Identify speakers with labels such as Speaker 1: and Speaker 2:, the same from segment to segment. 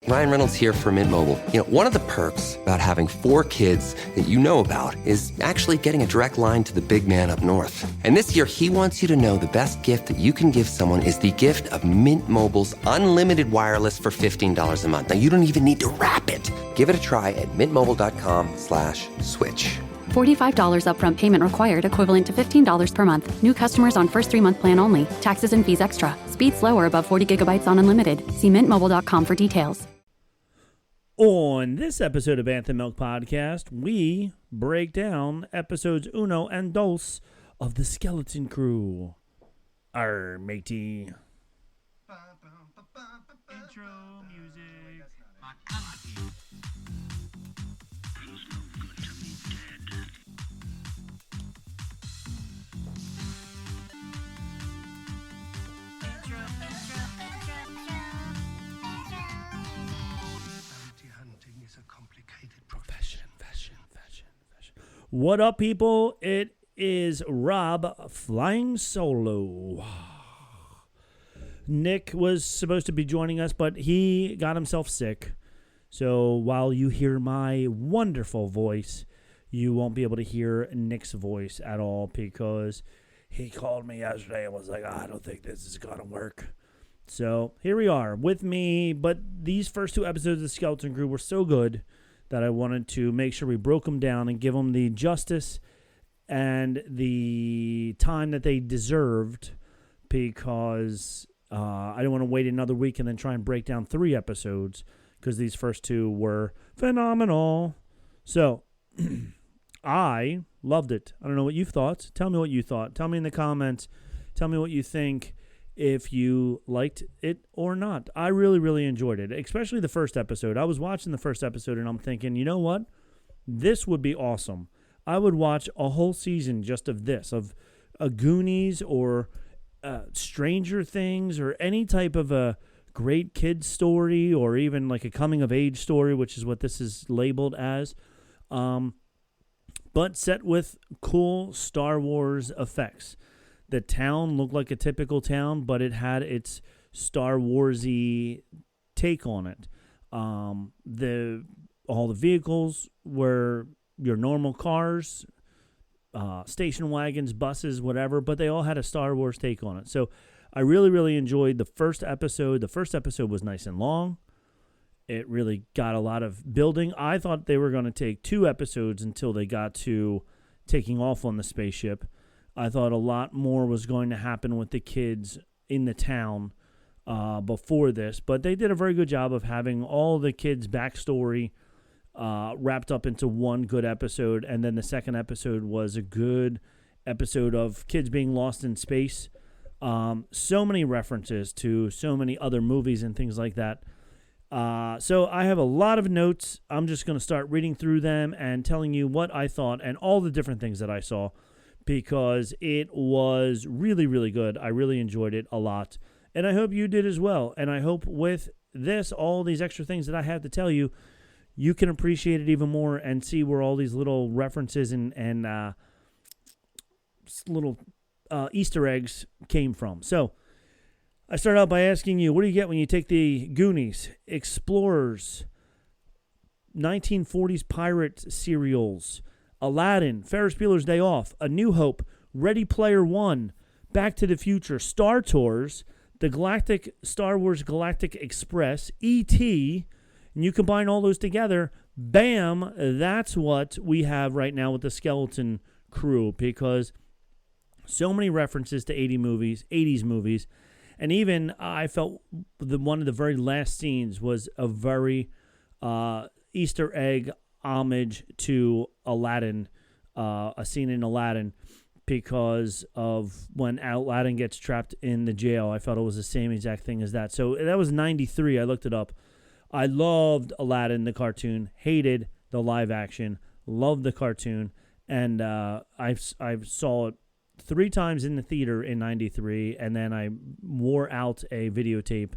Speaker 1: Ryan Reynolds here for Mint Mobile. You know, one of the perks about having 4 kids that you know about is actually getting a direct line to the big man up north. And this year, he wants you to know the best gift that you can give someone is the gift of Mint Mobile's unlimited wireless for $15 a month. Now, you don't even need to wrap it. Give it a try at mintmobile.com/switch.
Speaker 2: $45 upfront payment required, equivalent to $15 per month. New customers on first 3-month plan only. Taxes and fees extra. Speed slower above 40 gigabytes on unlimited. See mintmobile.com for details.
Speaker 3: On this episode of Anthem Milk Podcast, we break down episodes uno and dos of The Skeleton Crew. Arr, matey.
Speaker 4: Intro music.
Speaker 3: What up, people? It is Rob flying solo. Nick was supposed to be joining us, but he got himself sick. So while you hear my wonderful voice, you won't be able to hear Nick's voice at all because he called me yesterday and was like, I don't think this is going to work. So here we are with me, but these first 2 episodes of The Skeleton Crew were so good that I wanted to make sure we broke them down and give them the justice and the time that they deserved because I didn't want to wait another week and then try and break down 3 episodes because these first 2 were phenomenal. So I loved it. I don't know what you thought. Tell me what you thought. Tell me in the comments. Tell me what you think. If you liked it or not. I really, really enjoyed it, especially the first episode. I was watching the first episode and I'm thinking, you know what? This would be awesome. I would watch a whole season just of this, of a Goonies or Stranger Things or any type of a great kid story or even like a coming-of-age story, which is what this is labeled as, but set with cool Star Wars effects. The town looked like a typical town, but it had its Star Wars-y take on it. All the vehicles were your normal cars, station wagons, buses, whatever, but they all had a Star Wars take on it. So I really, really enjoyed the first episode. The first episode was nice and long. It really got a lot of building. I thought they were going to take 2 episodes until they got to taking off on the spaceship. I thought a lot more was going to happen with the kids in the town before this, but they did a very good job of having all the kids' backstory wrapped up into one good episode, and then the second episode was a good episode of kids being lost in space. So many references to so many other movies and things like that. So I have a lot of notes. I'm just going to start reading through them and telling you what I thought and all the different things that I saw, because it was really, really good. I really enjoyed it a lot, and I hope you did as well. And I hope with this, all these extra things that I have to tell you, you can appreciate it even more and see where all these little references and little Easter eggs came from. So I start out by asking you, what do you get when you take the Goonies, Explorers, 1940s pirate serials, Aladdin, Ferris Bueller's Day Off, A New Hope, Ready Player One, Back to the Future, Star Tours, the Star Wars Galactic Express, E.T., and you combine all those together, bam, that's what we have right now with the Skeleton Crew, because so many references to 80s movies, and even I felt one of the very last scenes was a very Easter egg homage to Aladdin, a scene in Aladdin, because of when Aladdin gets trapped in the jail. I felt it was the same exact thing as that. So that was 93. I looked it up. I loved Aladdin, the cartoon, hated the live action, loved the cartoon, and I saw it 3 times in the theater in 93, and then I wore out a videotape,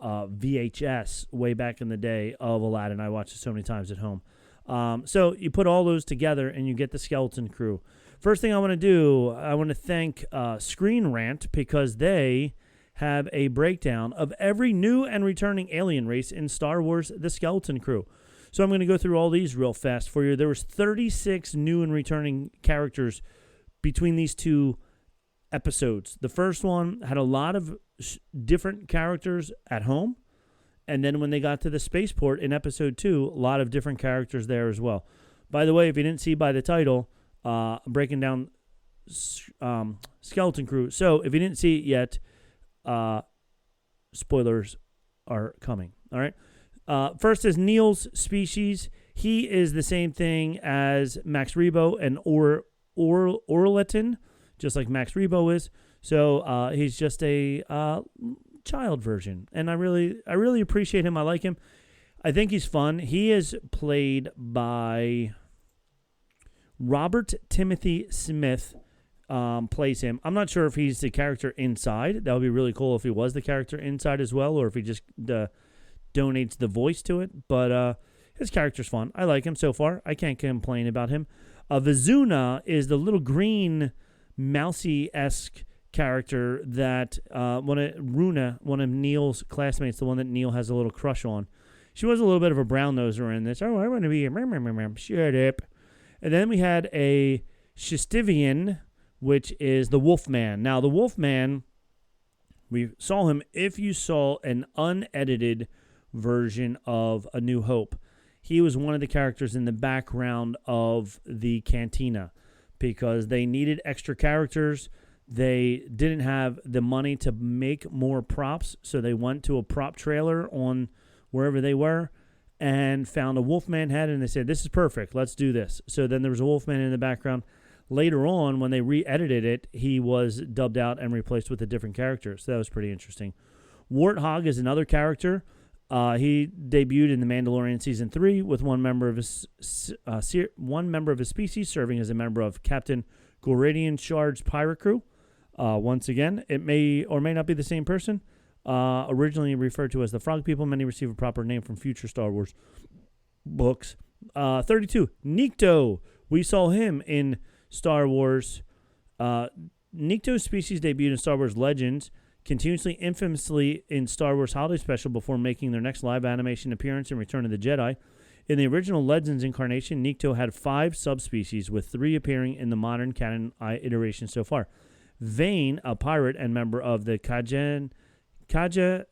Speaker 3: VHS, way back in the day of Aladdin. I watched it so many times at home. So you put all those together and you get the Skeleton Crew. First thing I want to do, I want to thank Screen Rant, because they have a breakdown of every new and returning alien race in Star Wars The Skeleton Crew. So I'm going to go through all these real fast for you. There was 36 new and returning characters between these two episodes. The first one had a lot of different characters at home. And then when they got to the spaceport in episode 2, a lot of different characters there as well. By the way, if you didn't see by the title, breaking down Skeleton Crew. So if you didn't see it yet, spoilers are coming. All right. First is Neil's species. He is the same thing as Max Rebo and Orleton, just like Max Rebo is. So he's just a child version, and I really appreciate him. I like him. I think he's fun. He is played by Robert Timothy Smith. Plays him. I'm not sure if he's the character inside. That would be really cool if he was the character inside as well, or if he just donates the voice to it. But his character's fun. I like him so far. I can't complain about him. Vizuna is the little green mousy-esque character that one of Neil's classmates, the one that Neil has a little crush on. She was a little bit of a brown noser in this. Oh, I want to be a shut up. And then we had a Shistivian, which is the Wolfman. Now, the Wolfman, we saw him if you saw an unedited version of A New Hope. He was one of the characters in the background of the cantina because they needed extra characters. They didn't have the money to make more props, so they went to a prop trailer on wherever they were and found a Wolfman head, and they said, this is perfect, let's do this. So then there was a Wolfman in the background. Later on, when they re-edited it, he was dubbed out and replaced with a different character. So that was pretty interesting. Warthog is another character. He debuted in The Mandalorian Season 3 with one member of his species serving as a member of Captain Goradian Shard's pirate crew. Once again, it may or may not be the same person. Originally referred to as the Frog People, many receive a proper name from future Star Wars books. 32, Nikto. We saw him in Star Wars. Nikto's species debuted in Star Wars Legends, continuously infamously in Star Wars Holiday Special before making their next live animation appearance in Return of the Jedi. In the original Legends incarnation, Nikto had 5 subspecies, with 3 appearing in the modern canon iteration so far. Vane, a pirate and member of the Kaja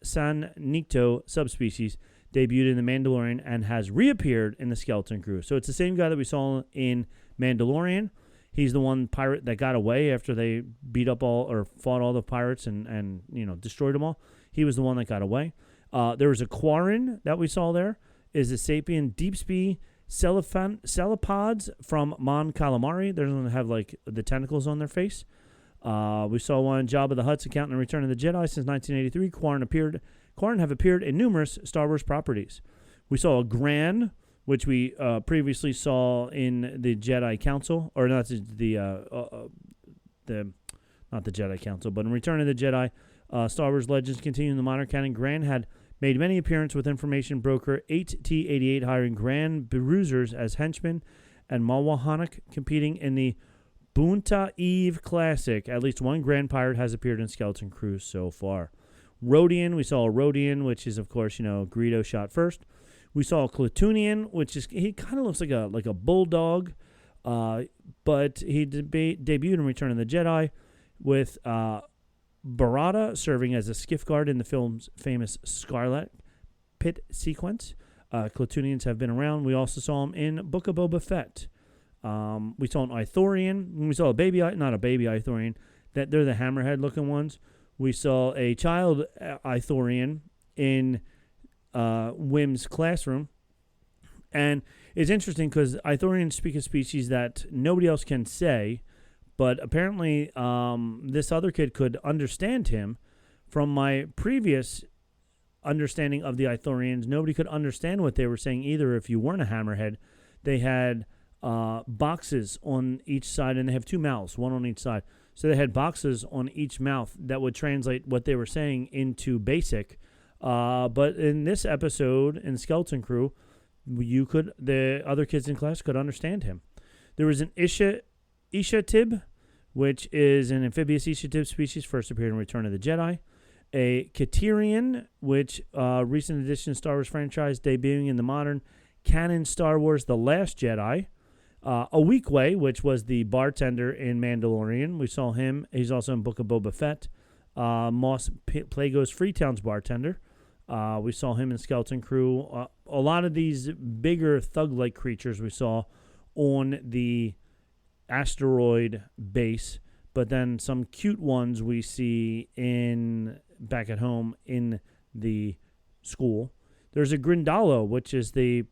Speaker 3: San Nikto subspecies, debuted in The Mandalorian and has reappeared in the Skeleton Crew. So it's the same guy that we saw in Mandalorian. He's the one pirate that got away after they beat up fought all the pirates and destroyed them all. He was the one that got away. There was a Quarren that we saw there. Is a sapien deep-speed cephalopods from Mon Calamari. They're going to have the tentacles on their face. We saw one Jabba the Hutt's accountant in Return of the Jedi since 1983. Quarren have appeared in numerous Star Wars properties. We saw a Gran, which we previously saw in the Jedi Council, or not not the Jedi Council, but in Return of the Jedi, Star Wars Legends continuing the modern canon. Gran had made many appearances with information broker 8T88 hiring Gran Bruisers as henchmen, and Malwahanak competing in the Bunta Eve Classic. At least one Grand Pirate has appeared in Skeleton Crew so far. Rodian, we saw a Rodian, which is, of course, Greedo shot first. We saw a Klatooinian, he kind of looks like a bulldog, but he debuted in Return of the Jedi with Barada serving as a skiff guard in the film's famous Scarlet Pit sequence. Klatooinians have been around. We also saw him in Book of Boba Fett. We saw an Ithorian. We saw not a baby Ithorian. They're the hammerhead-looking ones. We saw a child Ithorian in Wim's classroom. And it's interesting because Ithorians speak a species that nobody else can say, but apparently this other kid could understand him. From my previous understanding of the Ithorians, nobody could understand what they were saying either if you weren't a hammerhead. They had boxes on each side, and they have 2 mouths, one on each side. So they had boxes on each mouth that would translate what they were saying into basic. But in this episode, in Skeleton Crew, the other kids in class could understand him. There was an Ishatib, which is an amphibious Ishatib species, first appeared in Return of the Jedi. A Katerian, which recent addition to Star Wars franchise, debuting in the modern canon Star Wars The Last Jedi. A Weequay, which was the bartender in Mandalorian. We saw him. He's also in Book of Boba Fett. Moss Plago's Freetown's bartender. We saw him in Skeleton Crew. A lot of these bigger thug-like creatures we saw on the asteroid base, but then some cute ones we see back at home in the school. There's a Grindalo, which is the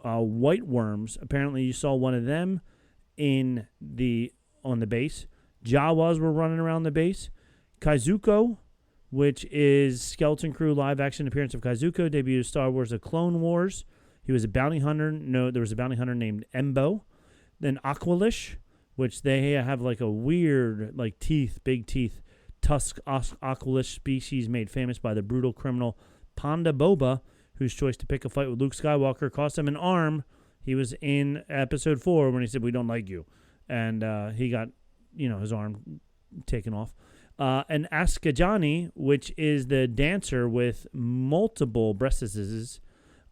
Speaker 3: white worms. Apparently, you saw one of them on the base. Jawas were running around the base. Kaizuko, which is Skeleton Crew live-action appearance of Kaizuko, debuted Star Wars: The Clone Wars. He was a bounty hunter. No, there was a bounty hunter named Embo. Then Aqualish, which they have like a weird, like big teeth, tusk Aqualish species made famous by the brutal criminal Ponda Boba, whose choice to pick a fight with Luke Skywalker cost him an arm. He was in Episode 4 when he said, "We don't like you." And he got, his arm taken off. And Askajani, which is the dancer with multiple breastises.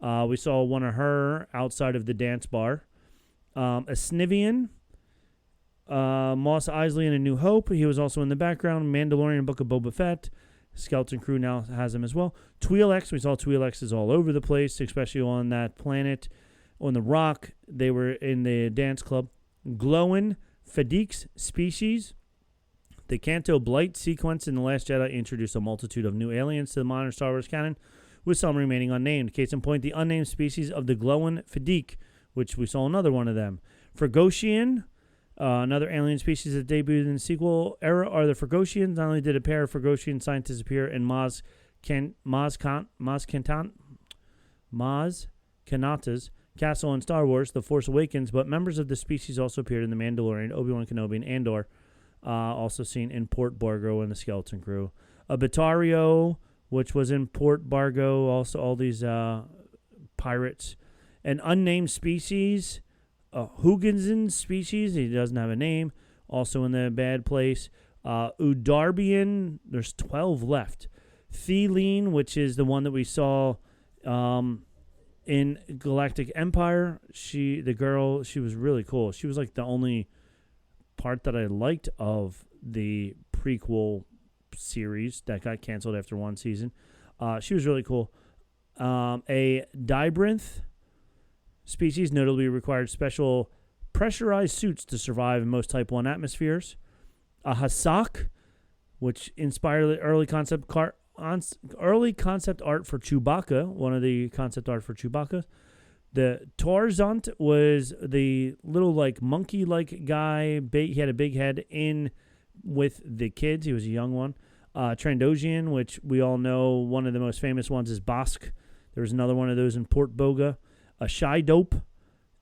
Speaker 3: We saw one of her outside of the dance bar. A Snivian, Mos Eisley in A New Hope. He was also in the background. Mandalorian, Book of Boba Fett. Skeleton Crew now has him as well. Twi'leks, we saw Twi'leks all over the place, especially on that planet, on the rock. They were in the dance club. Glowin, Fadix species. The Canto Blight sequence in The Last Jedi introduced a multitude of new aliens to the modern Star Wars canon, with some remaining unnamed. Case in point, the unnamed species of the Glowin Fadiq, which we saw another one of them. Fragosian, another alien species that debuted in the sequel era, are the Fragosians. Not only did a pair of Fragosian scientists appear in Maz Kanata's castle in Star Wars: The Force Awakens, but members of the species also appeared in The Mandalorian, Obi-Wan Kenobi, and Andor, also seen in Port Bargo and the Skeleton Crew. A Batario, which was in Port Bargo, also all these pirates. An unnamed species, Hugensen species, he doesn't have a name, also in the bad place. Udarbian, there's 12 left. Theline, which is the one that we saw in Galactic Empire. She was really cool. She was like the only part that I liked of the prequel series that got canceled after one season. She was really cool. A Dibrinth species notably required special pressurized suits to survive in most Type 1 atmospheres. A Hasak, which inspired the early concept art for Chewbacca, one of the concept art for Chewbacca. The Torzant was the little like monkey-like guy. He had a big head in with the kids. He was a young one. Trandoshan, which we all know, one of the most famous ones is Bosk. There was another one of those in Port Boga. A Shy Dope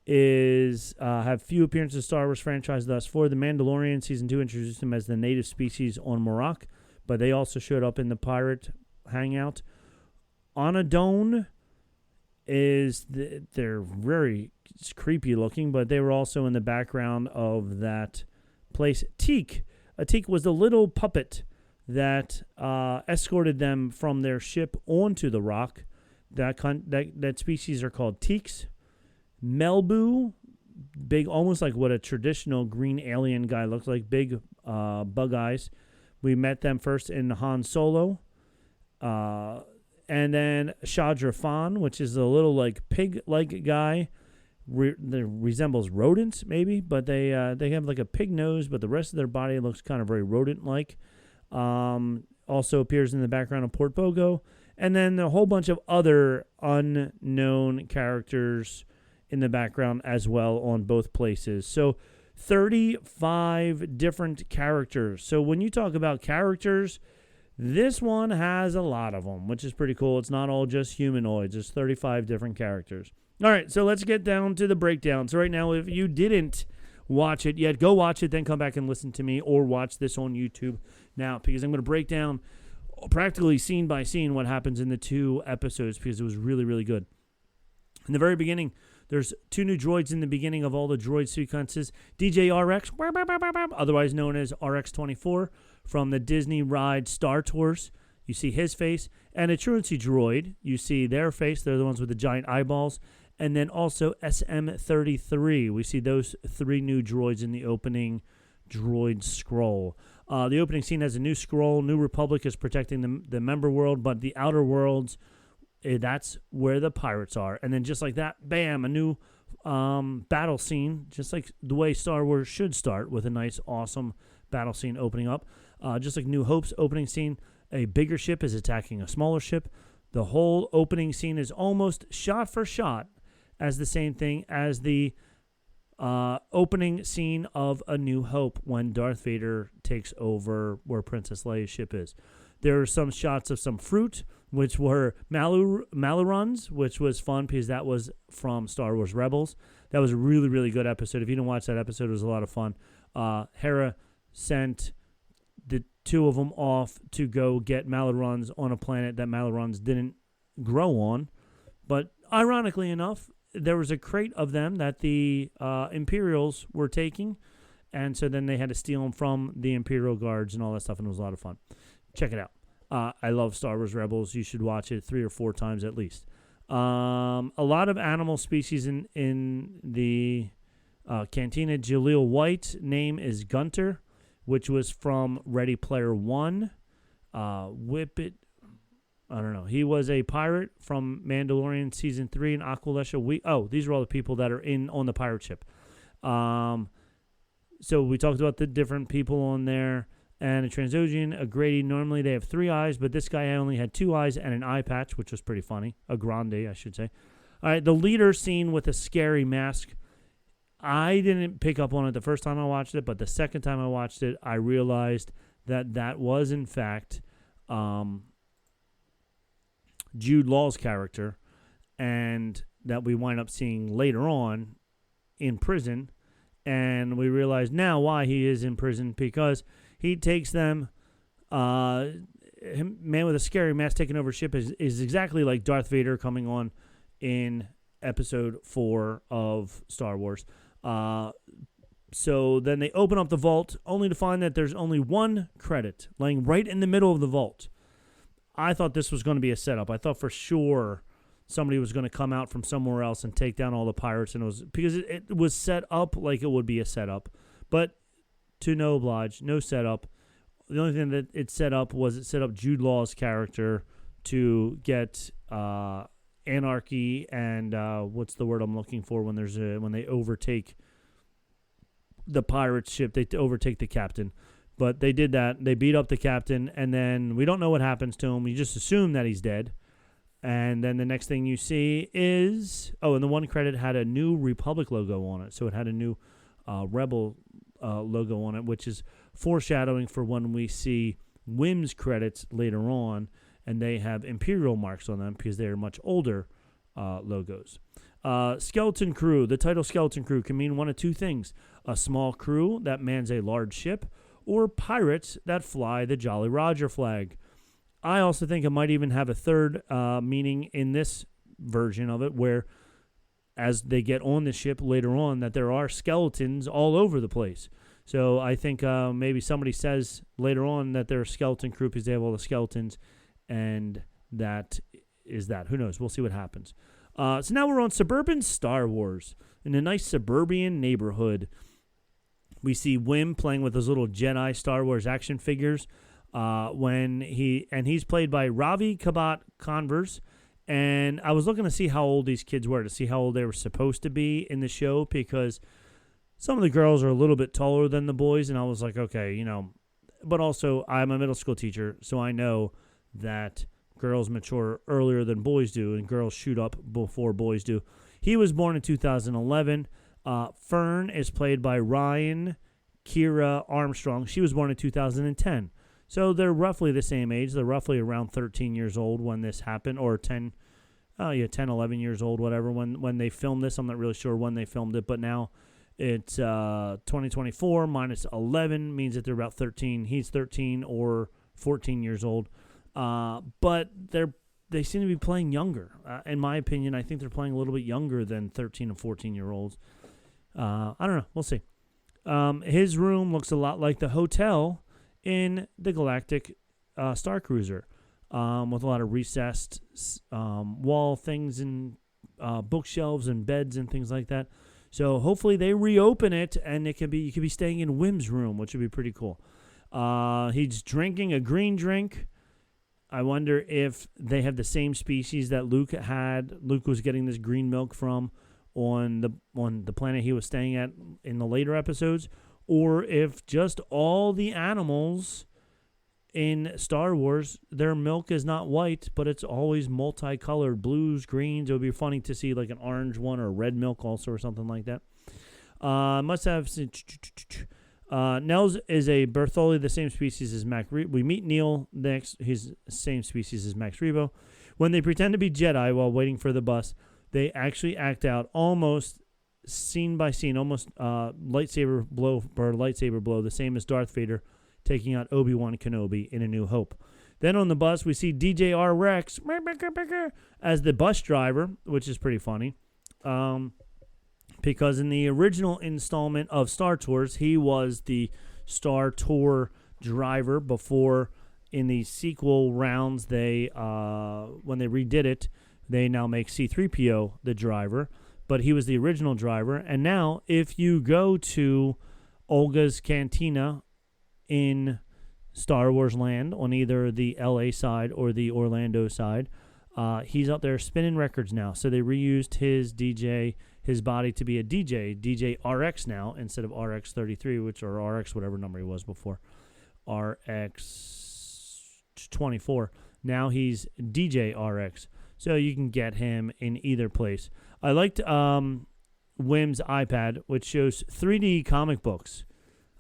Speaker 3: have few appearances in the Star Wars franchise thus far. The Mandalorian Season 2 introduced him as the native species on Morok, but they also showed up in the pirate hangout. Onadone they're very creepy looking, but they were also in the background of that place. Teak. A Teak was the little puppet that escorted them from their ship onto the rock. That species are called Teaks. Melbu, big, almost like what a traditional green alien guy looks like, big bug eyes. We met them first in Han Solo. And then Shadrafan, which is a little like pig-like guy. That resembles rodents, maybe, but they have like a pig nose, but the rest of their body looks kind of very rodent-like. Also appears in the background of Port Bogo. And then a whole bunch of other unknown characters in the background as well on both places. So 35 different characters. So when you talk about characters, this one has a lot of them, which is pretty cool. It's not all just humanoids. There's 35 different characters. All right, so let's get down to the breakdown. So right now, if you didn't watch it yet, go watch it, then come back and listen to me, or watch this on YouTube now, because I'm going to break down practically scene by scene what happens in the two episodes, because it was really, really good. In the very beginning, there's two new droids in the beginning of all the droid sequences. DJ RX, otherwise known as RX-24, from the Disney ride Star Tours. You see his face, and a truancy droid. You see their face. They're the ones with the giant eyeballs. And then also SM-33. We see those 3 new droids in the opening droid scroll. The opening scene has a new scroll. New Republic is protecting the member world, but the outer worlds, that's where the pirates are. And then just like that, bam, a new battle scene, just like the way Star Wars should start, with a nice, awesome battle scene opening up. Just like New Hope's opening scene, a bigger ship is attacking a smaller ship. The whole opening scene is almost shot for shot as the same thing as the opening scene of A New Hope, when Darth Vader takes over where Princess Leia's ship is. There are some shots of some fruit, which were Malarons, which was fun because that was from Star Wars Rebels. That was a really, really good episode. If you didn't watch that episode, it was a lot of fun. Hera sent the 2 of them off to go get Malarons on a planet that Malarons didn't grow on. But ironically enough, there was a crate of them that the Imperials were taking, and so then they had to steal them from the Imperial guards and all that stuff, and it was a lot of fun. Check it out. I love Star Wars Rebels. You should watch it 3 or 4 times at least. A lot of animal species in the Cantina. Jaleel White name is Gunter, which was from Ready Player One. Whippet, I don't know. He was a pirate from Mandalorian Season 3 and Aqualesha. These are all the people that are on the pirate ship. So we talked about the different people on there. And a Transoxian, a Grady, normally they have 3 eyes, but this guy only had 2 eyes and an eye patch, which was pretty funny. A Grande, I should say. All right, the leader scene with a scary mask. I didn't pick up on it the first time I watched it, but the second time I watched it, I realized that was, in fact, Jude Law's character, and that we wind up seeing later on in prison. And we realize now why he is in prison, because he takes them, man with a scary mask taking over ship is exactly like Darth Vader coming on in episode 4 of Star Wars. So then they open up the vault, only to find that there's only 1 credit laying right in the middle of the vault. I thought this was going to be a setup. I thought for sure somebody was going to come out from somewhere else and take down all the pirates, and it was because it was set up like it would be a setup. But to no oblige, no setup. The only thing that it set up was it set up Jude Law's character to get anarchy and what's the word I'm looking for when they overtake the pirate ship, they overtake the captain. But they did that. They beat up the captain, and then we don't know what happens to him. We just assume that he's dead. And then the next thing you see is... and the 1 credit had a New Republic logo on it. So it had a new Rebel logo on it, which is foreshadowing for when we see Whim's credits later on, and they have Imperial marks on them because they're much older logos. Skeleton crew. The title Skeleton crew can mean one of 2 things. A small crew that mans a large ship, or pirates that fly the Jolly Roger flag. I also think it might even have a third meaning in this version of it, where as they get on the ship later on, that there are skeletons all over the place. So I think maybe somebody says later on that they're a skeleton crew because they have all the skeletons, and that is that. Who knows? We'll see what happens. So now we're on suburban Star Wars in a nice suburban neighborhood. We see Whim playing with those little Jedi Star Wars action figures. He's played by Ravi Kabat Converse. And I was looking to see how old these kids were, to see how old they were supposed to be in the show, because some of the girls are a little bit taller than the boys. And I was like, okay, but also I'm a middle school teacher, so I know that girls mature earlier than boys do, and girls shoot up before boys do. He was born in 2011. Fern is played by Ryan Kira Armstrong. She was born in 2010. So they're roughly the same age. They're roughly around 13 years old when this happened, or 10, 11 years old, whatever, when they filmed this. I'm not really sure when they filmed it, but now it's 2024 minus 11 means that they're about 13. He's 13 or 14 years old. But they seem to be playing younger. In my opinion, I think they're playing a little bit younger than 13 and 14-year-olds. I don't know. We'll see. His room looks a lot like the hotel in the Galactic Star Cruiser. with a lot of recessed wall things and bookshelves and beds and things like that. So hopefully they reopen it and you could be staying in Wim's room, which would be pretty cool. He's drinking a green drink. I wonder if they have the same species that Luke had. Luke was getting this green milk from on the planet he was staying at in the later episodes, or if just all the animals in Star Wars, their milk is not white, but it's always multicolored, blues, greens. It would be funny to see like an orange one or red milk also or something like that. Must have... Nels is a Bertholli, the same species as Max Rebo. We meet Neil next. He's the same species as Max Rebo. When they pretend to be Jedi while waiting for the bus, they actually act out almost scene by scene, almost lightsaber blow for lightsaber blow, the same as Darth Vader taking out Obi-Wan Kenobi in A New Hope. Then on the bus, we see DJ Rex as the bus driver, which is pretty funny. Because in the original installment of Star Tours, he was the Star Tour driver before in the sequel rounds, they when they redid it, they now make C-3PO the driver. But he was the original driver. And now, if you go to Olga's Cantina in Star Wars Land on either the LA side or the Orlando side, he's up there spinning records now. So they reused his body to be a DJ RX now instead of RX 33, or RX whatever number he was before, RX 24. Now he's DJ RX, so you can get him in either place. I liked Wim's iPad, which shows 3D comic books.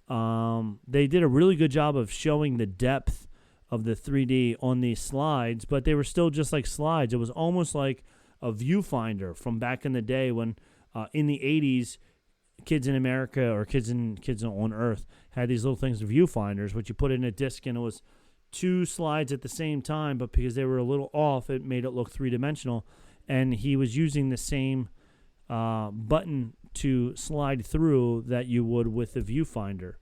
Speaker 3: They did a really good job of showing the depth of the 3D on these slides, but they were still just like slides. It was almost like a viewfinder from back in the day when in the 80s, kids in America or kids on Earth had these little things, viewfinders, which you put in a disc and it was two slides at the same time, but because they were a little off, it made it look three-dimensional. And he was using the same button to slide through that you would with the viewfinder.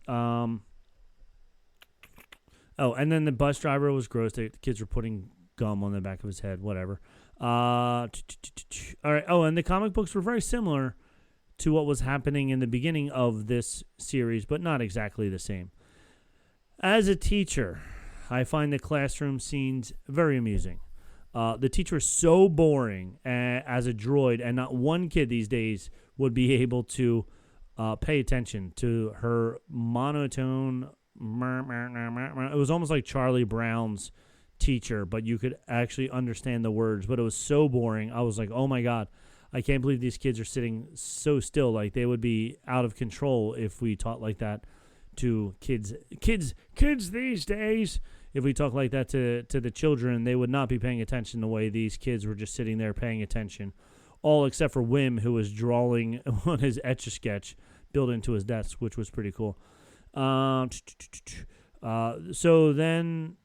Speaker 3: And then the bus driver was gross. The kids were putting gum on the back of his head, whatever. All right. Oh, and the comic books were very similar to what was happening in the beginning of this series, but not exactly the same. As a teacher, I find the classroom scenes very amusing. The teacher is so boring as a droid, and not one kid these days would be able to pay attention to her monotone. It was almost like Charlie Brown's teacher, but you could actually understand the words, but it was so boring. I was like, oh my God, I can't believe these kids are sitting so still. Like, they would be out of control if we taught like that to kids these days. If we talk like that to the children, they would not be paying attention the way these kids were just sitting there paying attention, all except for Wim, who was drawing on his Etch-a-Sketch built into his desk, which was pretty cool. So then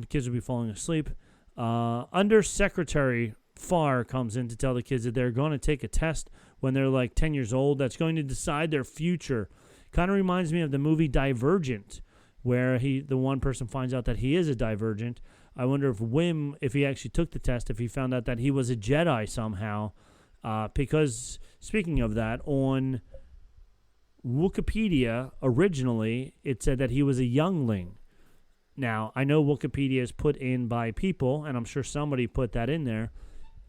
Speaker 3: kids would be falling asleep. Undersecretary Farr comes in to tell the kids that they're going to take a test when they're like 10 years old that's going to decide their future. Kind of reminds me of the movie Divergent, where the one person finds out that he is a Divergent. I wonder if Wim, if he actually took the test, if he found out that he was a Jedi somehow. Because, speaking of that, on Wikipedia, originally, it said that he was a youngling. Now, I know Wikipedia is put in by people, and I'm sure somebody put that in there.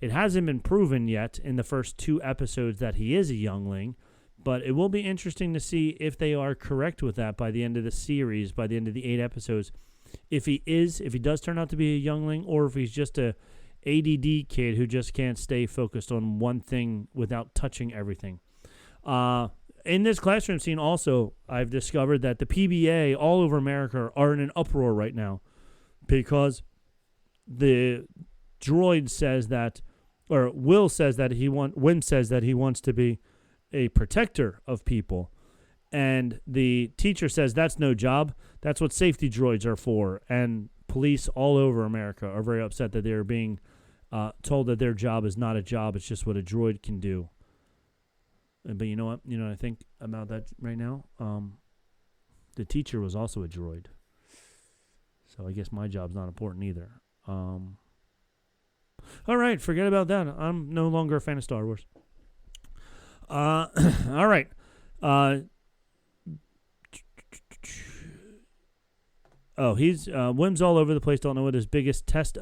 Speaker 3: It hasn't been proven yet in the first 2 episodes that he is a youngling, but it will be interesting to see if they are correct with that by the end of the series, by the end of the 8 episodes. If he does turn out to be a youngling, or if he's just a ADD kid who just can't stay focused on one thing without touching everything. In this classroom scene also, I've discovered that the PBA all over America are in an uproar right now because the droid says that, or Wim says that he wants to be a protector of people. And the teacher says that's no job. That's what safety droids are for. And police all over America are very upset that they're being told that their job is not a job. It's just what a droid can do. But you know what? You know what I think about that right now? The teacher was also a droid. So I guess my job's not important either. All right, forget about that. I'm no longer a fan of Star Wars. All right. He's Wim's all over the place. Doesn't know that his biggest test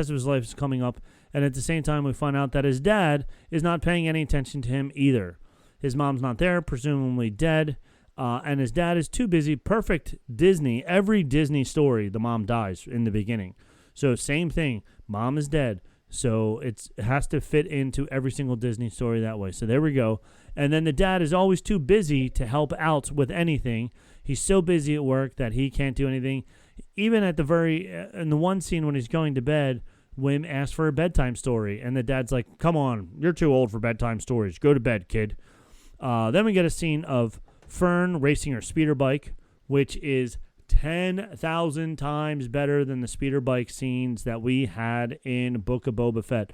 Speaker 3: of his life is coming up, and at the same time, we find out that his dad is not paying any attention to him either. His mom's not there, presumably dead, and his dad is too busy. Perfect Disney. Every Disney story, the mom dies in the beginning. So same thing. Mom is dead. So it has to fit into every single Disney story that way. So there we go. And then the dad is always too busy to help out with anything. He's so busy at work that he can't do anything. Even at in the one scene when he's going to bed, Wim asks for a bedtime story. And the dad's like, come on, you're too old for bedtime stories. Go to bed, kid. Then we get a scene of Fern racing her speeder bike, which is 10,000 times better than the speeder bike scenes that we had in Book of Boba Fett.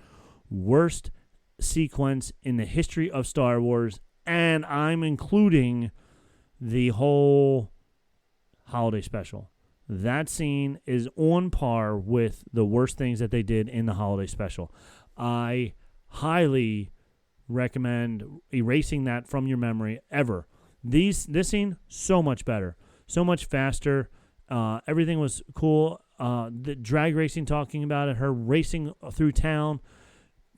Speaker 3: Worst sequence in the history of Star Wars, and I'm including the whole holiday special. That scene is on par with the worst things that they did in the holiday special. I highly recommend erasing that from your memory ever. This scene, so much better. So much faster. Everything was cool. The drag racing, talking about it, her racing through town,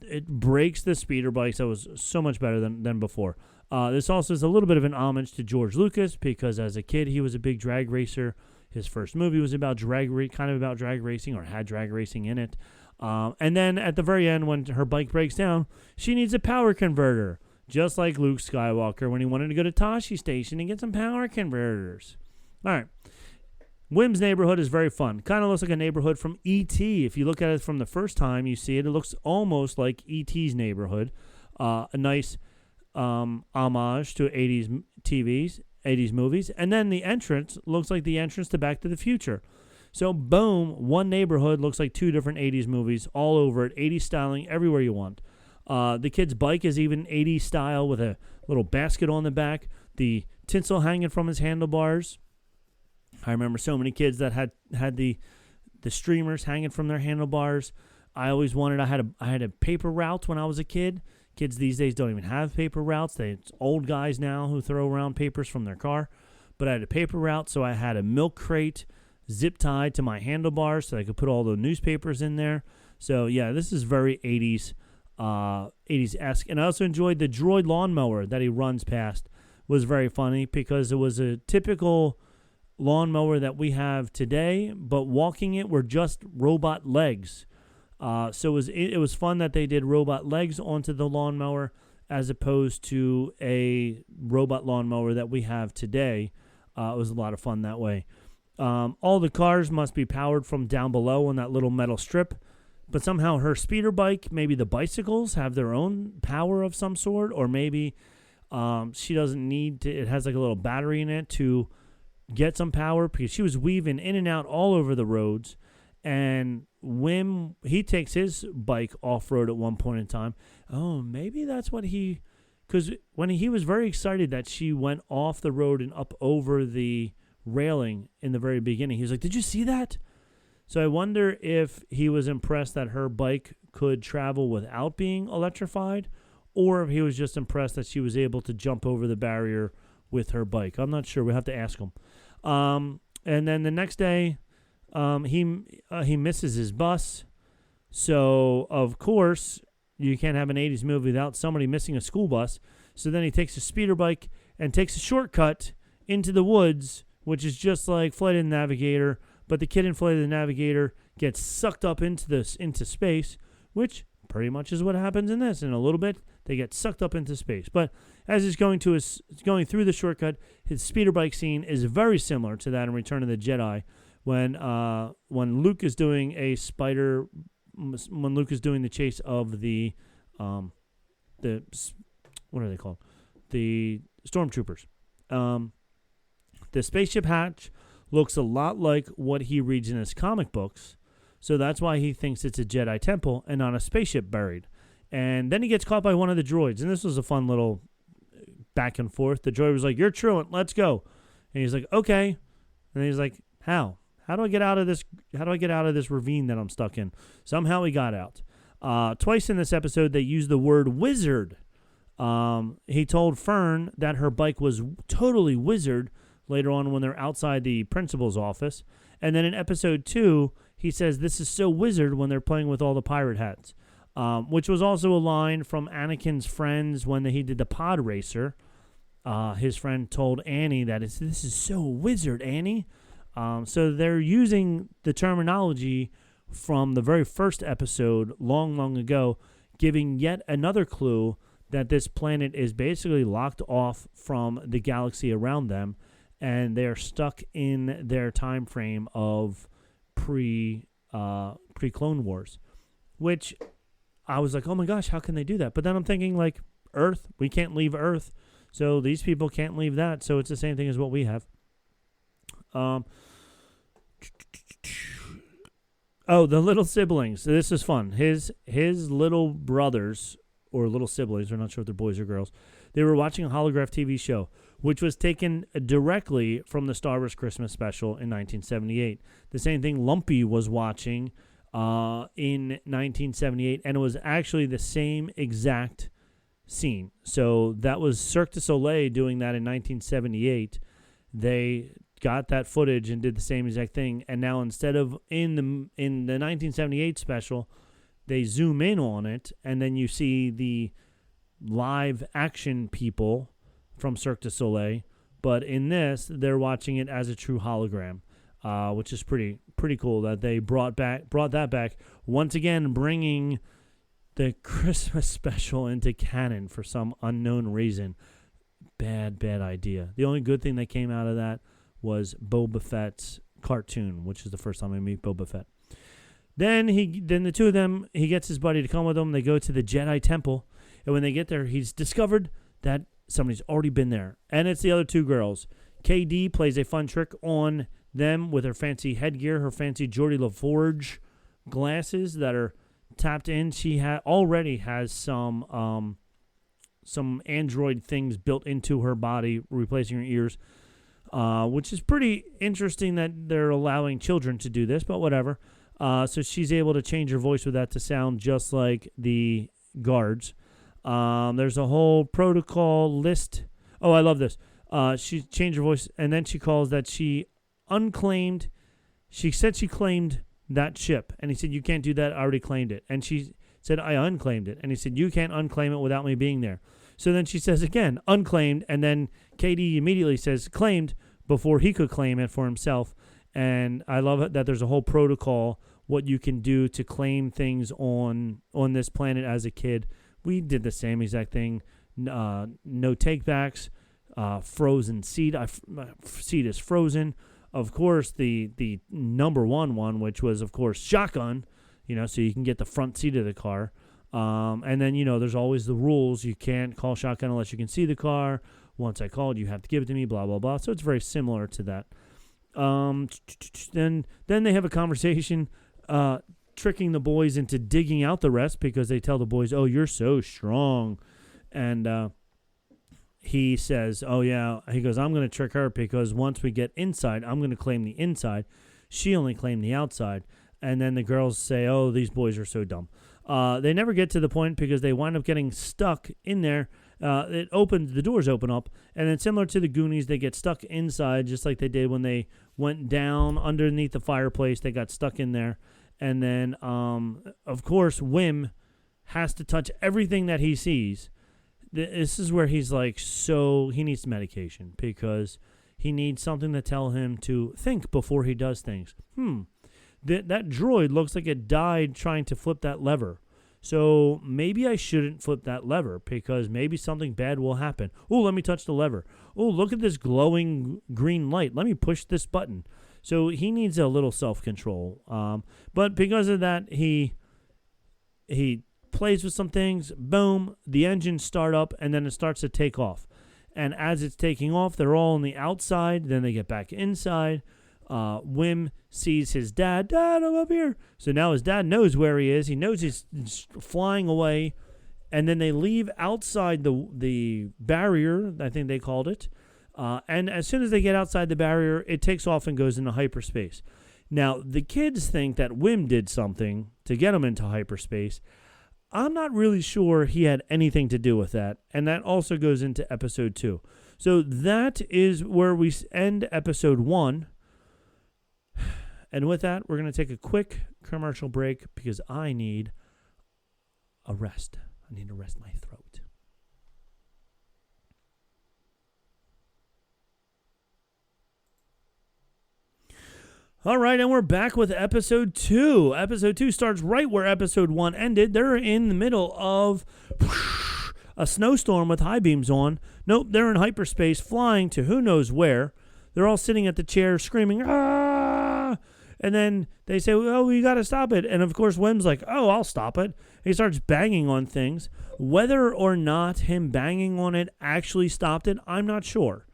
Speaker 3: it breaks the speeder bikes. That was so much better than before. This also is a little bit of an homage to George Lucas, because as a kid he was a big drag racer. His first movie was about drag racing, or had drag racing in it. And then at the very end, when her bike breaks down, she needs a power converter, just like Luke Skywalker when he wanted to go to Tosche Station and get some power converters. All right. Wim's neighborhood is very fun. Kind of looks like a neighborhood from E.T. If you look at it from the first time you see it, it looks almost like E.T.'s neighborhood. A nice homage to 80s 80s movies. And then the entrance looks like the entrance to Back to the Future. So, boom, one neighborhood looks like two different 80s movies all over it. 80s styling everywhere you want. The kid's bike is even 80s style with a little basket on the back. The tinsel hanging from his handlebars. I remember so many kids that had the streamers hanging from their handlebars. I always wanted. I had a paper route when I was a kid. Kids these days don't even have paper routes. It's old guys now who throw around papers from their car. But I had a paper route, so I had a milk crate zip tied to my handlebars so I could put all the newspapers in there. So yeah, this is very 80s-esque. And I also enjoyed the droid lawnmower that he runs past. Was very funny because it was a typical lawnmower that we have today, but walking it were just robot legs. So it was fun that they did robot legs onto the lawnmower as opposed to a robot lawnmower that we have today. It was a lot of fun that way. All the cars must be powered from down below on that little metal strip, but somehow her speeder bike, maybe the bicycles have their own power of some sort, or maybe she doesn't need to. It has like a little battery in it to get some power, because she was weaving in and out all over the roads. And Wim, he takes his bike off-road at one point in time. Oh, maybe that's what because when he was very excited that she went off the road and up over the railing in the very beginning, he was like, did you see that? So I wonder if he was impressed that her bike could travel without being electrified, or if he was just impressed that she was able to jump over the barrier with her bike. I'm not sure. We'll have to ask him. And then the next day, he misses his bus. So, of course, you can't have an 80s movie without somebody missing a school bus. So then he takes a speeder bike and takes a shortcut into the woods, which is just like Flight of the Navigator. But the kid in Flight of the Navigator gets sucked up into space, which pretty much is what happens in this. In a little bit, they get sucked up into space. But as he's going through the shortcut, his speeder bike scene is very similar to that in Return of the Jedi, when Luke is doing when Luke is doing the chase of the what are they called? The stormtroopers. The spaceship hatch looks a lot like what he reads in his comic books, so that's why he thinks it's a Jedi temple and not a spaceship buried. And then he gets caught by one of the droids, and this was a fun little back and forth. The droid was like, "You're truant, let's go." And he's like, "Okay." And he's like, "How How do I get out of this? How do I get out of this ravine that I'm stuck in? Somehow he got out. Twice in this episode, they used the word wizard. He told Fern that her bike was totally wizard later on when they're outside the principal's office. And then in episode 2, he says this is so wizard when they're playing with all the pirate hats, which was also a line from Anakin's friends when he did the pod racer. His friend told Annie that this is so wizard, Annie. So they're using the terminology from the very first episode long, long ago, giving yet another clue that this planet is basically locked off from the galaxy around them, and they're stuck in their time frame of pre-Clone Wars, which I was like, oh my gosh, how can they do that? But then I'm thinking, like, Earth, we can't leave Earth, so these people can't leave that, so it's the same thing as what we have. Oh, the little siblings. This is fun. His little brothers, or little siblings, we're not sure if they're boys or girls, they were watching a holograph TV show, which was taken directly from the Star Wars Christmas special in 1978. The same thing Lumpy was watching in 1978, and it was actually the same exact scene. So that was Cirque du Soleil doing that in 1978. They got that footage and did the same exact thing, and now instead of in the 1978 special, they zoom in on it, and then you see the live action people from Cirque du Soleil. But in this, they're watching it as a true hologram, which is pretty cool that they brought that back once again, bringing the Christmas special into canon for some unknown reason. Bad idea. The only good thing that came out of that was Boba Fett's cartoon, which is the first time I meet Boba Fett. Then the two of them, he gets his buddy to come with him. They go to the Jedi Temple, and when they get there, he's discovered that somebody's already been there, and it's the other two girls. KD plays a fun trick on them with her fancy headgear, her fancy Geordie LaForge glasses that are tapped in. She already has some android things built into her body, replacing her ears, which is pretty interesting that they're allowing children to do this, but whatever. So she's able to change her voice with that to sound just like the guards. There's a whole protocol list. Oh, I love this. She changed her voice, and then she calls that she unclaimed. She said she claimed that ship, and he said, you can't do that. I already claimed it. And she said, I unclaimed it. And he said, you can't unclaim it without me being there. So then she says again, unclaimed, and then KD immediately says claimed before he could claim it for himself. And I love it that there's a whole protocol, what you can do to claim things on this planet as a kid. We did the same exact thing. No takebacks, frozen seat. Seat is frozen. Of course, the number one, which was, of course, shotgun, so you can get the front seat of the car. And then, there's always the rules. You can't call shotgun unless you can see the car. Once I called, you have to give it to me, blah, blah, blah. So it's very similar to that. Then they have a conversation, tricking the boys into digging out the rest because they tell the boys, oh, you're so strong. And he says, oh, yeah. He goes, I'm going to trick her because once we get inside, I'm going to claim the inside. She only claimed the outside. And then the girls say, oh, these boys are so dumb. They never get to the point because they wind up getting stuck in there. The doors open up, and then similar to the Goonies, they get stuck inside just like they did when they went down underneath the fireplace. They got stuck in there. And then, of course, Wim has to touch everything that he sees. This is where he's like, he needs medication because he needs something to tell him to think before he does things. That droid looks like it died trying to flip that lever. So maybe I shouldn't flip that lever because maybe something bad will happen. Oh, let me touch the lever. Oh, look at this glowing green light. Let me push this button. So he needs a little self-control. But because of that, he plays with some things. Boom, the engines start up, and then it starts to take off. And as it's taking off, they're all on the outside. Then they get back inside. Wim sees his dad. Dad, I'm up here. So now his dad knows where he is. He knows he's flying away. And then they leave outside the barrier, I think they called it. And as soon as they get outside the barrier, it takes off and goes into hyperspace. Now, the kids think that Wim did something to get him into hyperspace. I'm not really sure he had anything to do with that, and that also goes into episode 2. So that is where we end episode 1. And with that, we're going to take a quick commercial break because I need a rest. I need to rest my throat. All right, and we're back with episode 2. Episode 2 starts right where episode 1 ended. They're in the middle of a snowstorm with high beams on. Nope, they're in hyperspace flying to who knows where. They're all sitting at the chair screaming, ah! And then they say, oh, you got to stop it. And, of course, Wim's like, oh, I'll stop it. He starts banging on things. Whether or not him banging on it actually stopped it, I'm not sure.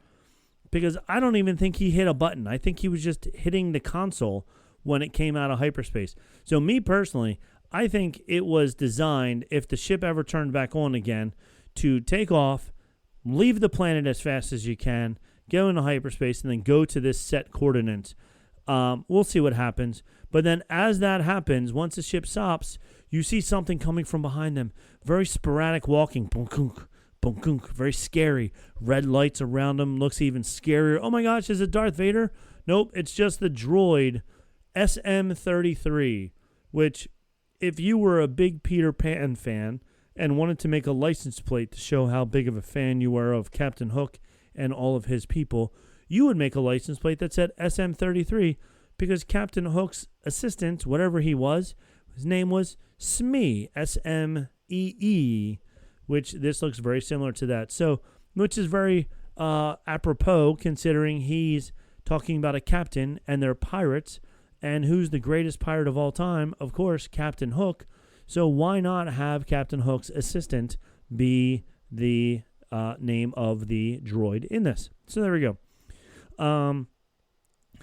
Speaker 3: Because I don't even think he hit a button. I think he was just hitting the console when it came out of hyperspace. So me personally, I think it was designed, if the ship ever turned back on again, to take off, leave the planet as fast as you can, go into hyperspace, and then go to this set coordinates. We'll see what happens. But then as that happens, once the ship stops, you see something coming from behind them. Very sporadic walking. Very scary. Red lights around him. Looks even scarier. Oh my gosh, is it Darth Vader? Nope, it's just the droid SM-33, which if you were a big Peter Pan fan and wanted to make a license plate to show how big of a fan you were of Captain Hook and all of his people, you would make a license plate that said SM-33 because Captain Hook's assistant, whatever he was, his name was Smee, S-M-E-E, which this looks very similar to that. So, which is very apropos considering he's talking about a captain and they're pirates. And who's the greatest pirate of all time? Of course, Captain Hook. So why not have Captain Hook's assistant be the name of the droid in this? So there we go.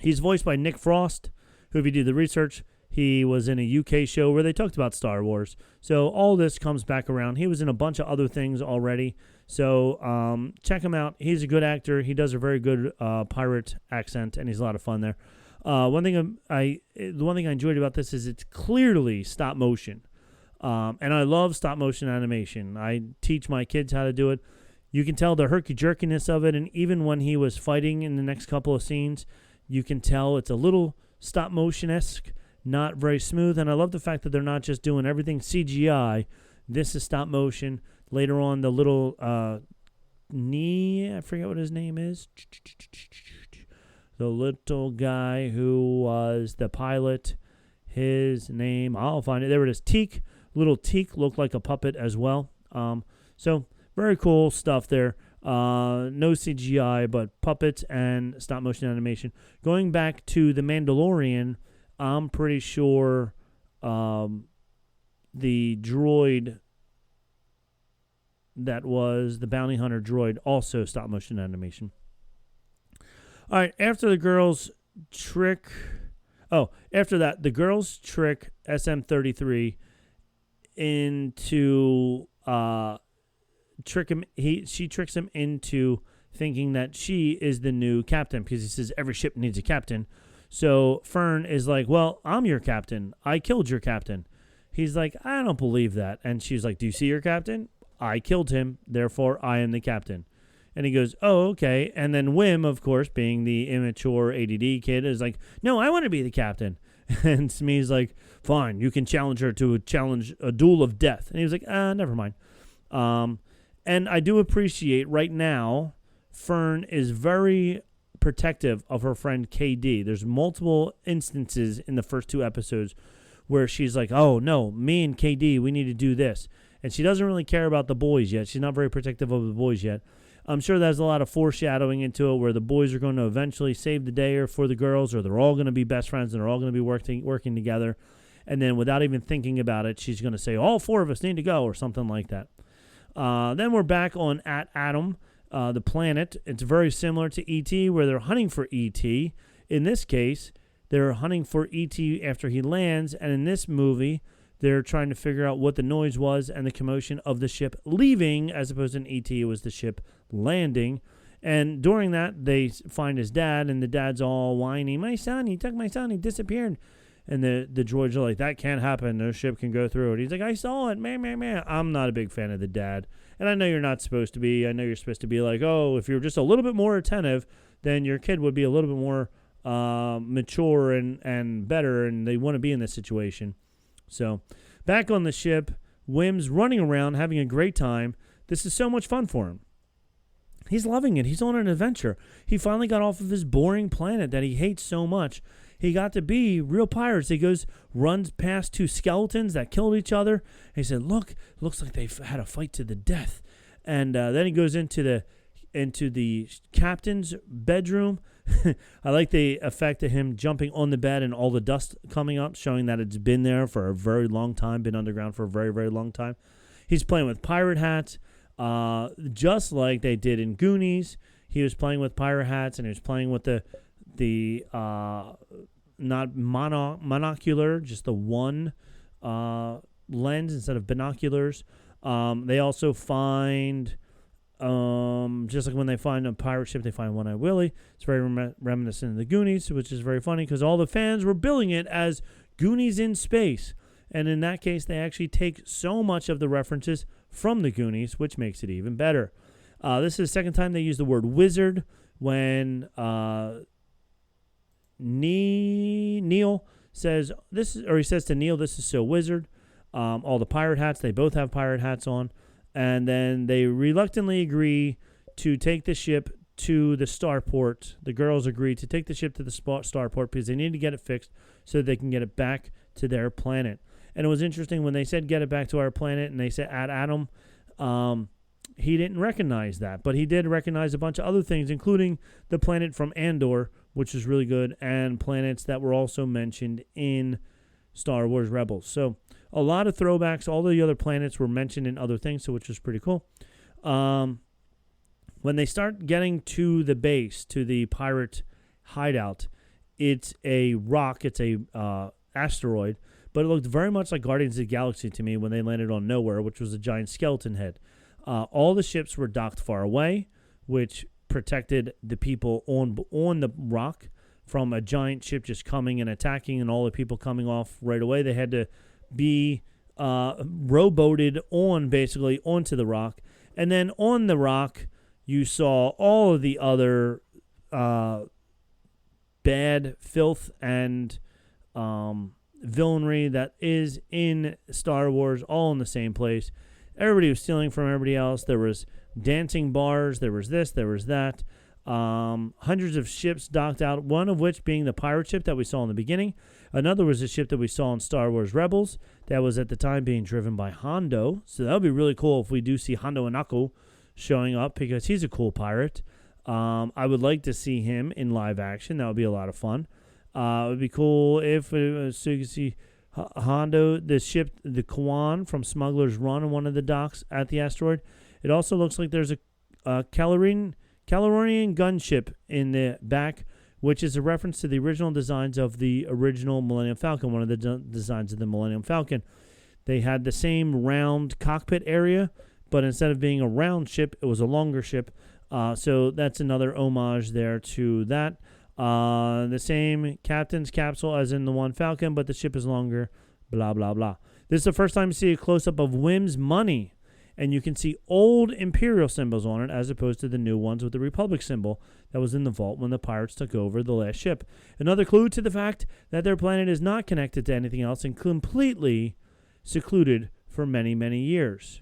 Speaker 3: He's voiced by Nick Frost, who, if you do the research, he was in a UK show where they talked about Star Wars. So all this comes back around. He was in a bunch of other things already. So check him out. He's a good actor. He does a very good pirate accent, and he's a lot of fun there. The one thing I enjoyed about this is it's clearly stop motion. And I love stop motion animation. I teach my kids how to do it. You can tell the herky-jerkiness of it, and even when he was fighting in the next couple of scenes, you can tell it's a little stop motion-esque. Not very smooth, and I love the fact that they're not just doing everything CGI. This is stop motion. Later on, the little I forget what his name is. The little guy who was the pilot, his name, I'll find it. There it is, Teak. Little Teak looked like a puppet as well. So very cool stuff there. No CGI, but puppets and stop motion animation. Going back to The Mandalorian, I'm pretty sure the droid that was the bounty hunter droid also stop motion animation. All right, after the girls trick the girls trick SM-33 into she tricks him into thinking that she is the new captain because he says every ship needs a captain. So Fern is like, well, I'm your captain. I killed your captain. He's like, I don't believe that. And she's like, do you see your captain? I killed him. Therefore, I am the captain. And he goes, oh, okay. And then Wim, of course, being the immature ADD kid, is like, no, I want to be the captain. And Smee's like, fine, you can challenge her to a duel of death. And he was like, never mind. And I do appreciate right now, Fern is very protective of her friend KD. There's multiple instances in the first 2 episodes where she's like, oh no, me and KD, we need to do this. And she doesn't really care about the boys yet. She's not very protective of the boys yet. I'm sure there's a lot of foreshadowing into it where the boys are going to eventually save the day or for the girls, or they're all going to be best friends and they're all going to be working together. And then without even thinking about it, she's going to say, all 4 of us need to go, or something like that. Then we're back on at Adam. The planet. It's very similar to E.T., where they're hunting for E.T. In this case, they're hunting for E.T. after he lands, and in this movie, they're trying to figure out what the noise was and the commotion of the ship leaving, as opposed to in E.T., it was the ship landing. And during that, they find his dad, and the dad's all whiny. My son, he took my son, he disappeared. And the droids are like, that can't happen. No ship can go through it. He's like, I saw it. Man. I'm not a big fan of the dad. And I know you're not supposed to be. I know you're supposed to be like, oh, if you're just a little bit more attentive, then your kid would be a little bit more mature and better, and they want to be in this situation. So back on the ship, Wim's running around, having a great time. This is so much fun for him. He's loving it. He's on an adventure. He finally got off of his boring planet that he hates so much. He got to be real pirates. He runs past 2 skeletons that killed each other. And he said, look, looks like they've had a fight to the death. And then he goes into the captain's bedroom. I like the effect of him jumping on the bed and all the dust coming up, showing that it's been there for a very long time, been underground for a very, very long time. He's playing with pirate hats, just like they did in Goonies. He was playing with pirate hats, and he was playing with the not monocular, just the one lens instead of binoculars. They also find, just like when they find a pirate ship, they find One-Eyed Willie. It's very reminiscent of the Goonies, which is very funny because all the fans were billing it as Goonies in space. And in that case, they actually take so much of the references from the Goonies, which makes it even better. This is the second time they use the word wizard when Neil says this, or he says to Neil, "This is so wizard." All the pirate hats, they both have pirate hats on, and then they reluctantly agree to take the ship to the starport. The girls agree to take the ship to the starport because they need to get it fixed so they can get it back to their planet. And it was interesting when they said get it back to our planet, and they said at Adam, he didn't recognize that, but he did recognize a bunch of other things, including the planet from Andor, which is really good, and planets that were also mentioned in Star Wars Rebels. So a lot of throwbacks. All the other planets were mentioned in other things, so which was pretty cool. When they start getting to the base, to the pirate hideout, it's a rock. It's a asteroid, but it looked very much like Guardians of the Galaxy to me when they landed on Nowhere, which was a giant skeleton head. All the ships were docked far away, which protected the people on the rock from a giant ship just coming and attacking, and all the people coming off right away. They had to be rowboated basically onto the rock. And then on the rock, you saw all of the other bad filth and villainry that is in Star Wars, all in the same place. Everybody was stealing from everybody else. There was dancing bars. There was this. There was that. Hundreds of ships docked out, one of which being the pirate ship that we saw in the beginning. Another was a ship that we saw in Star Wars Rebels that was at the time being driven by Hondo. So that would be really cool if we do see Hondo Inako showing up because he's a cool pirate. I would like to see him in live action. That would be a lot of fun. It would be cool if so you can see Hondo, the ship, the Kwan from Smuggler's Run on one of the docks at the asteroid. It also looks like there's a Calorian gunship in the back, which is a reference to the original designs of the original Millennium Falcon, one of the designs of the Millennium Falcon. They had the same round cockpit area, but instead of being a round ship, it was a longer ship. So that's another homage there to that. The same captain's capsule as in the one Falcon, but the ship is longer, blah, blah, blah. This is the first time you see a close-up of Wim's money, and you can see old Imperial symbols on it as opposed to the new ones with the Republic symbol that was in the vault when the pirates took over the last ship. Another clue to the fact that their planet is not connected to anything else and completely secluded for many, many years.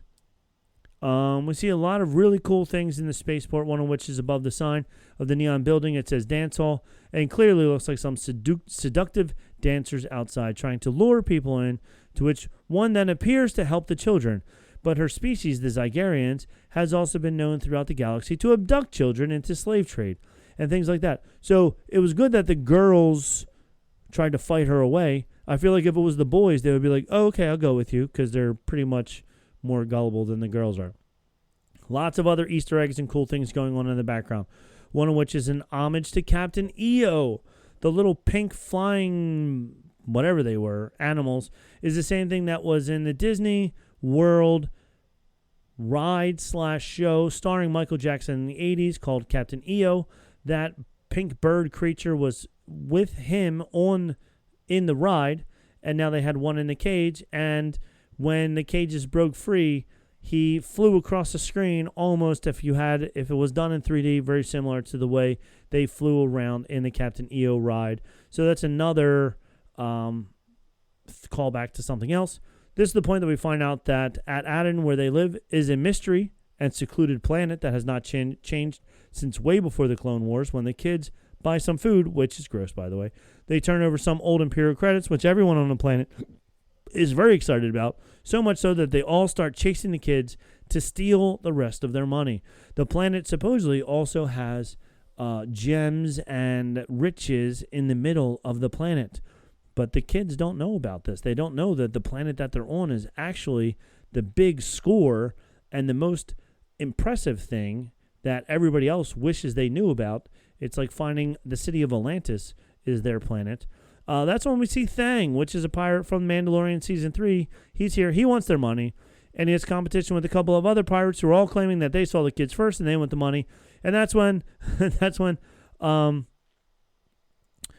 Speaker 3: We see a lot of really cool things in the spaceport, one of which is above the sign of the neon building. It says dance hall, and clearly looks like some seductive dancers outside trying to lure people in, to which one then appears to help the children. But her species, the Zygarians, has also been known throughout the galaxy to abduct children into slave trade and things like that. So it was good that the girls tried to fight her away. I feel like if it was the boys, they would be like, oh, okay, I'll go with you, because they're pretty much more gullible than the girls are. Lots of other Easter eggs and cool things going on in the background, one of which is an homage to Captain EO. The little pink flying, whatever they were, animals, is the same thing that was in the Disney World ride/show starring Michael Jackson in the 80s called Captain EO. That pink bird creature was with him in the ride, and now they had one in the cage, and when the cages broke free, he flew across the screen almost if it was done in 3D, very similar to the way they flew around in the Captain EO ride. So that's another callback to something else. This is the point that we find out that at Aladdin, where they live, is a mystery and secluded planet that has not changed since way before the Clone Wars, when the kids buy some food, which is gross, by the way. They turn over some old Imperial credits, which everyone on the planet is very excited about, so much so that they all start chasing the kids to steal the rest of their money. The planet supposedly also has gems and riches in the middle of the planet, but the kids don't know about this. They don't know that the planet that they're on is actually the big score, and the most impressive thing that everybody else wishes they knew about. It's like finding the city of Atlantis is their planet. That's when we see Thang, which is a pirate from Mandalorian Season 3. He's here. He wants their money. And he has competition with a couple of other pirates who are all claiming that they saw the kids first and they want the money. And that's when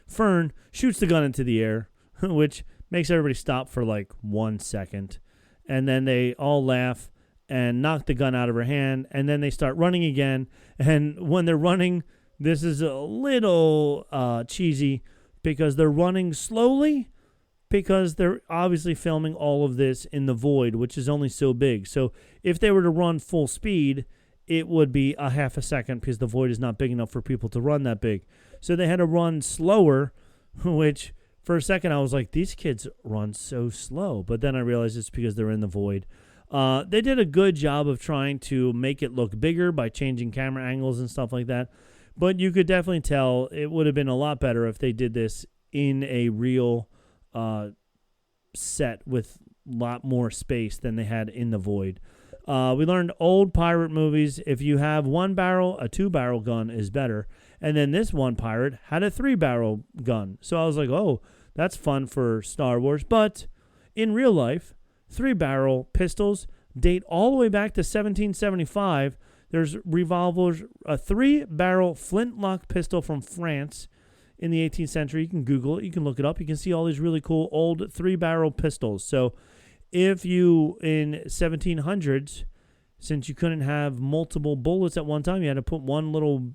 Speaker 3: Fern shoots the gun into the air, which makes everybody stop for like 1 second. And then they all laugh and knock the gun out of her hand. And then they start running again. And when they're running, this is a little cheesy, because they're running slowly, because they're obviously filming all of this in the void, which is only so big. So if they were to run full speed, it would be a half a second, because the void is not big enough for people to run that big. So they had to run slower, which for a second I was like, these kids run so slow. But then I realized it's because they're in the void. They did a good job of trying to make it look bigger by changing camera angles and stuff like that. But you could definitely tell it would have been a lot better if they did this in a real set with a lot more space than they had in the void. We learned old pirate movies, if you have 1 barrel, a 2-barrel gun is better. And then this one pirate had a 3-barrel gun. So I was like, oh, that's fun for Star Wars. But in real life, 3-barrel pistols date all the way back to 1775. There's revolvers, a 3-barrel flintlock pistol from France in the 18th century. You can Google it. You can look it up. You can see all these really cool old 3-barrel pistols. So if you, in 1700s, since you couldn't have multiple bullets at one time, you had to put one little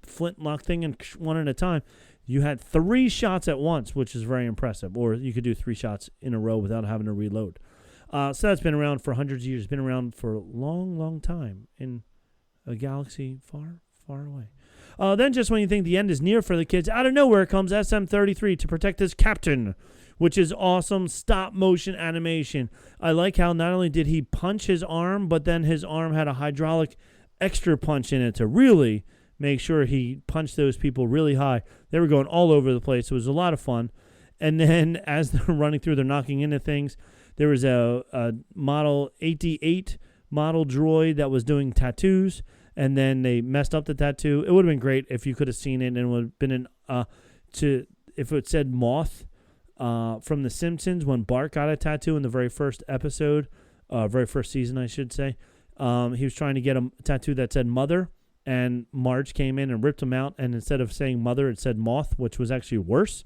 Speaker 3: flintlock thing in one at a time. You had 3 shots at once, which is very impressive. Or you could do 3 shots in a row without having to reload. So that's been around for hundreds of years. It's been around for a long, long time in a galaxy far, far away. Then just when you think the end is near for the kids, out of nowhere comes SM-33 to protect his captain, which is awesome stop-motion animation. I like how not only did he punch his arm, but then his arm had a hydraulic extra punch in it to really make sure he punched those people really high. They were going all over the place. It was a lot of fun. And then as they're running through, they're knocking into things. There was a Model 88 model droid that was doing tattoos, and then they messed up the tattoo. It would have been great if you could have seen it, and it would have been if it said Moth from The Simpsons, when Bart got a tattoo in the very first episode, very first season, I should say. He was trying to get a tattoo that said Mother, and Marge came in and ripped him out, and instead of saying Mother, it said Moth, which was actually worse.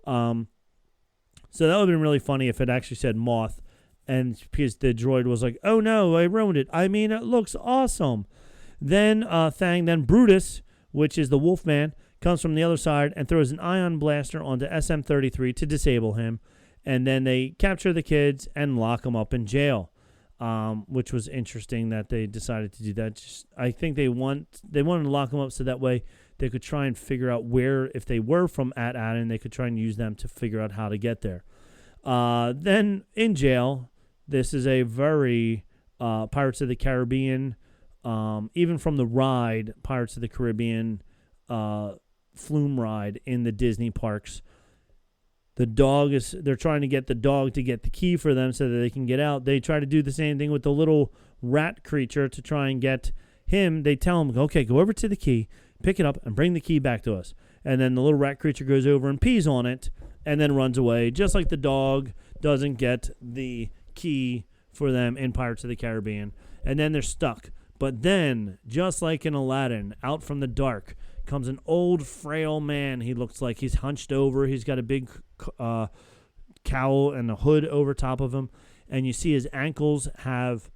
Speaker 3: So that would have been really funny if it actually said Moth, and because the droid was like, oh no, I ruined it. I mean, it looks awesome. Then then Brutus, which is the Wolfman, comes from the other side and throws an ion blaster onto SM-33 to disable him. And then they capture the kids and lock them up in jail, which was interesting that they decided to do that. I think they wanted to lock them up so that way they could try and figure out where, if they were from Aladdin, they could try and use them to figure out how to get there. Then in jail, this is a very Pirates of the Caribbean, even from the ride, Pirates of the Caribbean flume ride in the Disney parks. They're trying to get the dog to get the key for them so that they can get out. They try to do the same thing with the little rat creature to try and get him. They tell him, okay, go over to the key, pick it up, and bring the key back to us. And then the little rat creature goes over and pees on it and then runs away, just like the dog doesn't get the key for them in Pirates of the Caribbean. and then they're stuck. But then, just like in Aladdin, out from the dark comes an old, frail man. He looks like he's hunched over. He's got a big cowl and a hood over top of him. And you see his ankles have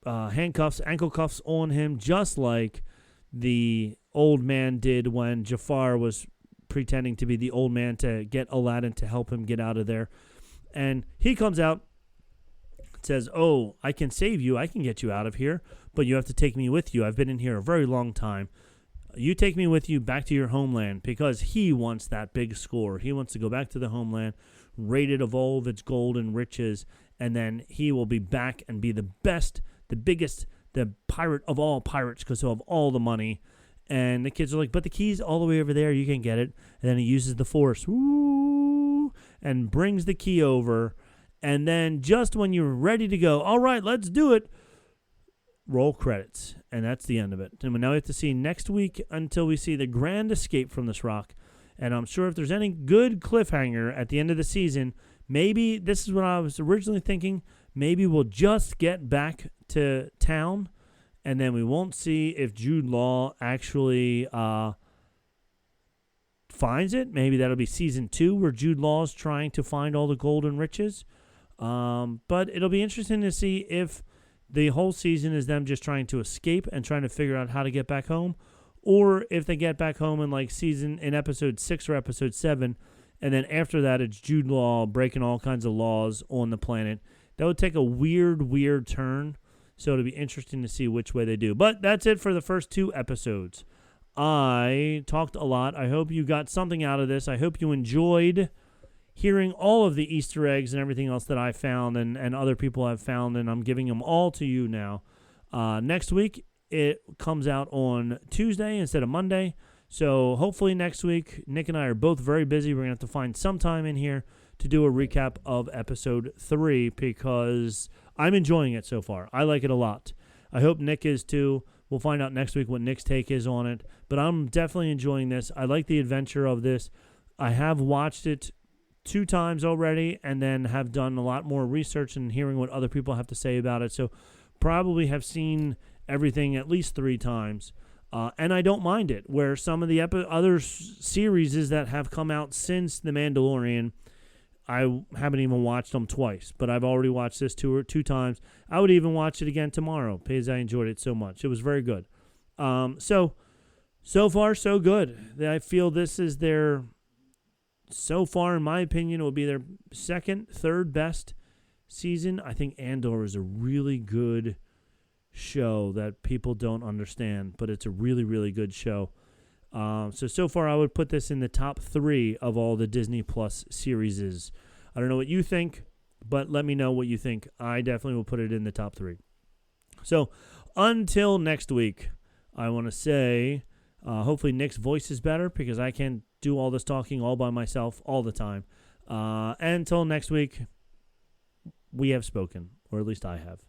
Speaker 3: ankle cuffs on him, just like the old man did when Jafar was pretending to be the old man to get Aladdin to help him get out of there. And he comes out, says, "Oh, I can save you. I can get you out of here, but you have to take me with you. I've been in here a very long time. You take me with you back to your homeland," because he wants that big score. He wants to go back to the homeland, raid it of all of its gold and riches, and then he will be back and be the best, the biggest, the pirate of all pirates because he'll have all the money. And the kids are like, "But the key's all the way over there. You can get it." And then he uses the force, woo, and brings the key over. And then just when you're ready to go, "All right, let's do it," roll credits. And that's the end of it. And now we have to see next week until we see the grand escape from this rock. And I'm sure if there's any good cliffhanger at the end of the season, maybe this is what I was originally thinking. Maybe we'll just get back to town, and then we won't see if Jude Law actually finds it. Maybe that'll be season 2 where Jude Law is trying to find all the gold and riches. But it'll be interesting to see if the whole season is them just trying to escape and trying to figure out how to get back home, or if they get back home in in episode 6 or episode 7, and then after that it's Jude Law breaking all kinds of laws on the planet. That would take a weird turn, so it'll be interesting to see which way they do. But that's it for the first 2 episodes. I talked a lot. I hope you got something out of this. I hope you enjoyed hearing all of the Easter eggs and everything else that I found and other people have found, and I'm giving them all to you now. Next week, it comes out on Tuesday instead of Monday, so hopefully next week, Nick and I are both very busy. We're going to have to find some time in here to do a recap of episode 3 because I'm enjoying it so far. I like it a lot. I hope Nick is too. We'll find out next week what Nick's take is on it, but I'm definitely enjoying this. I like the adventure of this. I have watched it 2 times already and then have done a lot more research and hearing what other people have to say about it. So probably have seen everything at least 3 times. And I don't mind it, where some of the other series that have come out since The Mandalorian, I haven't even watched them twice, but I've already watched this 2 times. I would even watch it again tomorrow because I enjoyed it so much. It was very good. So far, so good. I feel this is their... So far, in my opinion, it will be their 2nd, 3rd best season. I think Andor is a really good show that people don't understand, but it's a really, really good show. So far, I would put this in the top 3 of all the Disney Plus series. I don't know what you think, but let me know what you think. I definitely will put it in the top 3. So until next week, I want to say... hopefully Nick's voice is better because I can't do all this talking all by myself all the time. Until next week, we have spoken, or at least I have.